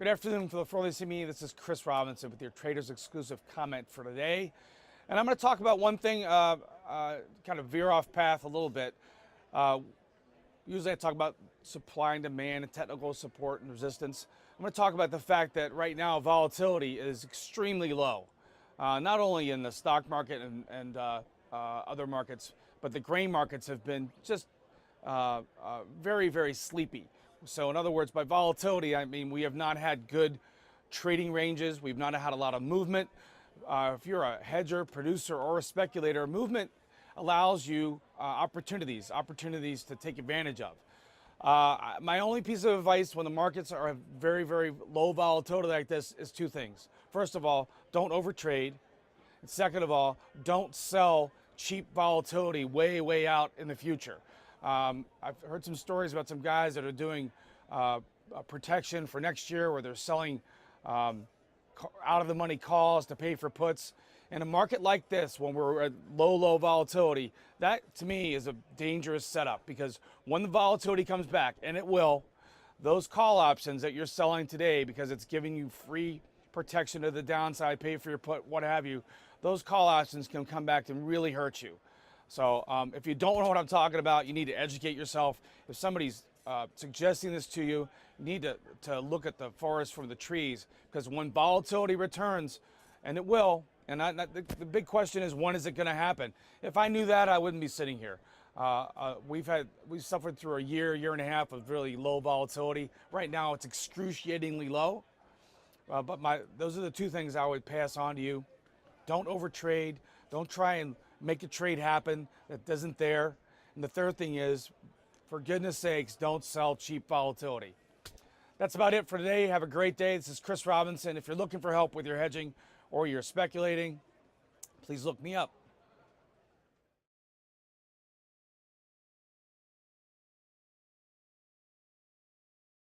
Good afternoon. Before they see me, this is Chris Robinson with your Trader's Exclusive comment for today. And I'm going to talk about one thing, kind of veer off path a little bit. Usually I talk about supply and demand and technical support and resistance. I'm going to talk about the fact that right now volatility is extremely low, not only in the stock market and other markets, but the grain markets have been just very, very sleepy. So in other words, by volatility, I mean we have not had good trading ranges. We've not had a lot of movement. If you're a hedger, producer, or a speculator, movement allows you opportunities to take advantage of. My only piece of advice when the markets are very, very low volatility like this is two things. First of all, don't overtrade. And second of all, don't sell cheap volatility way, way out in the future. I've heard some stories about some guys that are doing protection for next year where they're selling out of the money calls to pay for puts. In a market like this, when we're at low volatility, that to me is a dangerous setup, because when the volatility comes back, and it will, those call options that you're selling today because it's giving you free protection to the downside, pay for your put, what have you, those call options can come back and really hurt you. So if you don't know what I'm talking about, you need to educate yourself. If somebody's suggesting this to you, you need to look at the forest from the trees, because when volatility returns, and it will, and the big question is, when is it going to happen? If I knew that, I wouldn't be sitting here. We've suffered through a year and a half of really low volatility. Right now, it's excruciatingly low. But those are the two things I would pass on to you. Don't overtrade. Don't try and make a trade happen that isn't there. And the third thing is, for goodness sakes, don't sell cheap volatility. That's about it for today. Have a great day. This is Chris Robinson. If you're looking for help with your hedging or you're speculating, please look me up.